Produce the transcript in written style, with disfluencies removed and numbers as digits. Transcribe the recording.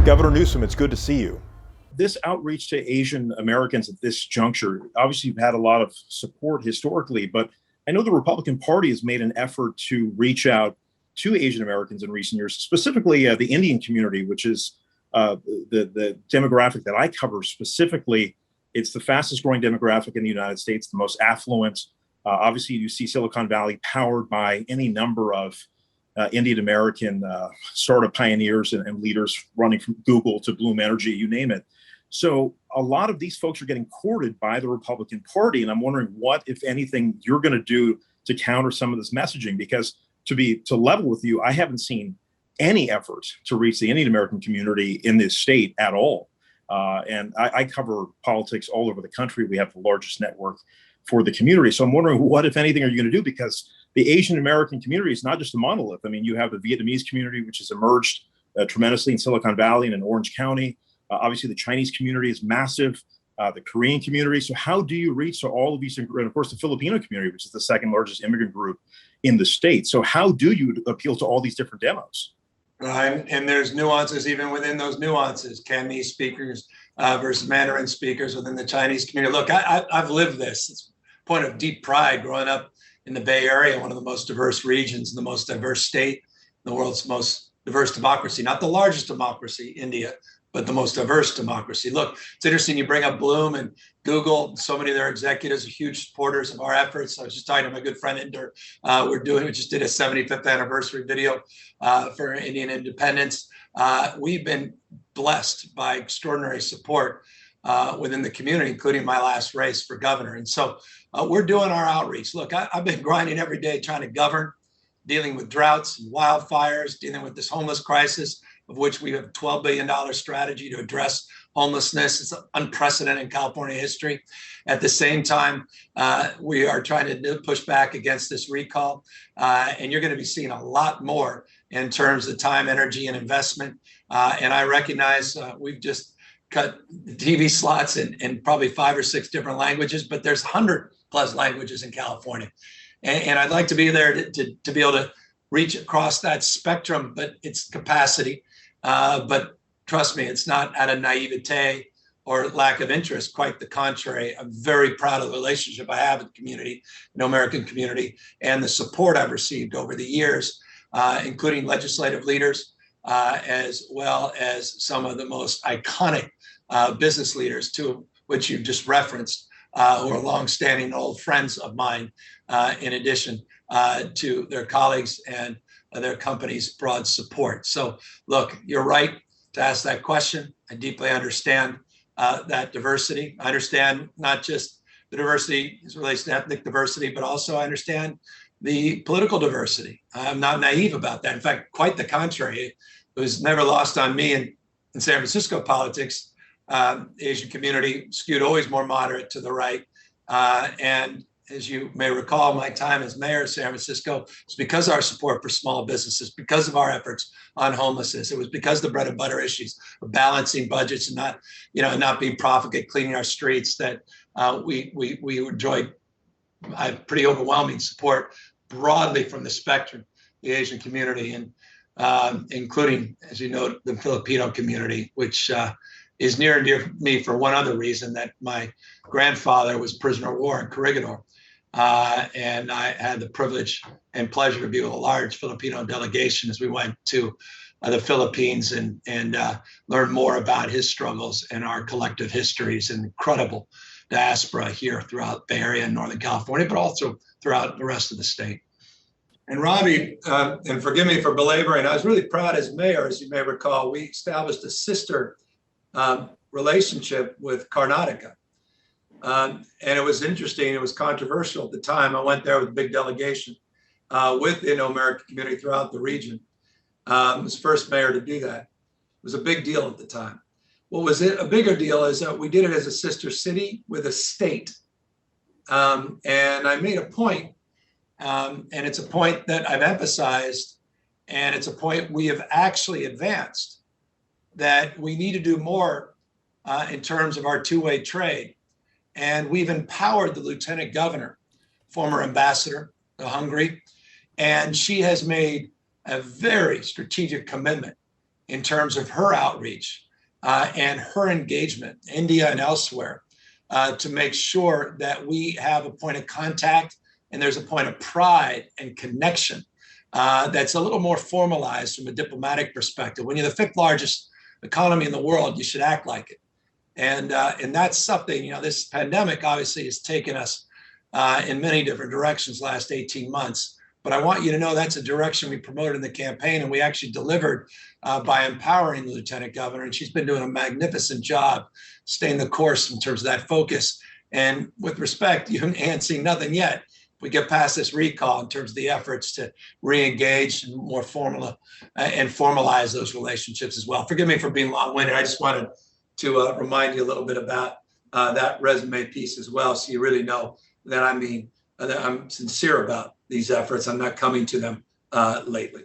Governor Newsom, it's good to see you. This outreach to Asian Americans at this juncture, obviously you've had a lot of support historically, but I know the Republican Party has made an effort to reach out to Asian Americans in recent years, specifically the Indian community, which is the demographic that I cover specifically. It's the fastest growing demographic in the United States, the most affluent. Obviously, you see Silicon Valley powered by any number of Indian American startup pioneers and leaders running from Google to Bloom Energy, you name it. So a lot of these folks are getting courted by the Republican Party. And I'm wondering what, if anything, you're going to do to counter some of this messaging, because to level with you, I haven't seen any effort to reach the Indian American community in this state at all. And I cover politics all over the country. We have the largest network for the community. So I'm wondering what, if anything, are you going to do? Because the Asian American community is not just a monolith. I mean, you have the Vietnamese community, which has emerged tremendously in Silicon Valley and in Orange County. Obviously, the Chinese community is massive, the Korean community. So how do you reach all of these, and of course, the Filipino community, which is the second largest immigrant group in the state. So how do you appeal to all these different demos? And there's nuances even within those nuances. Cantonese speakers versus Mandarin speakers within the Chinese community. Look, I've lived this. It's a point of deep pride growing up in the Bay Area, one of the most diverse regions, the most diverse state, the world's most diverse democracy, not the largest democracy, India, but the most diverse democracy. Look, it's interesting you bring up Bloom and Google. So many of their executives are huge supporters of our efforts. I was just talking to my good friend Inder. We just did a 75th anniversary video for Indian independence. We've been blessed by extraordinary support within the community, including my last race for governor. And so we're doing our outreach. Look, I've been grinding every day trying to govern, dealing with droughts and wildfires, dealing with this homeless crisis, of which we have a $12 billion strategy to address homelessness. It's unprecedented in California history. At the same time, we are trying to push back against this recall. And you're going to be seeing a lot more in terms of time, energy, and investment. And I recognize we've just cut TV slots in probably 5 or 6 different languages, but there's 100+ languages in California. And I'd like to be there to be able to reach across that spectrum, but it's capacity. But trust me, it's not out of naivete or lack of interest. Quite the contrary. I'm very proud of the relationship I have with the community, the American community, and the support I've received over the years, including legislative leaders, as well as some of the most iconic business leaders, to which you've just referenced, who are longstanding old friends of mine, in addition to their colleagues and their company's broad support. So look, you're right to ask that question. I deeply understand that diversity. I understand not just the diversity as it relates to ethnic diversity, but also I understand the political diversity. I'm not naive about that. In fact, quite the contrary. It was never lost on me in San Francisco politics. The Asian community skewed always more moderate to the right. And as you may recall, my time as mayor of San Francisco was because of our support for small businesses, because of our efforts on homelessness. It was because the bread and butter issues of balancing budgets and not being profligate, cleaning our streets, that we enjoyed pretty overwhelming support broadly from the spectrum, the Asian community, and including, as you know, the Filipino community, which is near and dear to me for one other reason, that my grandfather was prisoner of war in Corregidor. And I had the privilege and pleasure to be with a large Filipino delegation as we went to the Philippines and learn more about his struggles and our collective histories, and incredible diaspora here throughout the Bay Area and Northern California, but also throughout the rest of the state. And Ravi, and forgive me for belaboring, I was really proud as mayor, as you may recall, we established a sister relationship with Karnataka. And it was interesting. It was controversial at the time. I went there with a big delegation with the Indo-American community throughout the region. I was the first mayor to do that. It was a big deal at the time. What was a bigger deal is that we did it as a sister city with a state. And I made a point, and it's a point that I've emphasized, and it's a point we have actually advanced, that we need to do more in terms of our two-way trade. And we've empowered the lieutenant governor, former ambassador to Hungary, and she has made a very strategic commitment in terms of her outreach and her engagement, India and elsewhere, to make sure that we have a point of contact and there's a point of pride and connection that's a little more formalized from a diplomatic perspective. When you're the fifth largest economy in the world, you should act like it. And that's something, you know, this pandemic obviously has taken us in many different directions last 18 months. But I want you to know that's a direction we promoted in the campaign, and we actually delivered by empowering the lieutenant governor. And she's been doing a magnificent job staying the course in terms of that focus. And with respect, you ain't seen nothing yet. We get past this recall in terms of the efforts to re-engage and more formal and formalize those relationships as well. Forgive me for being long-winded. I just wanted to remind you a little bit about that resume piece as well, so you really know that that I'm sincere about these efforts. I'm not coming to them lately.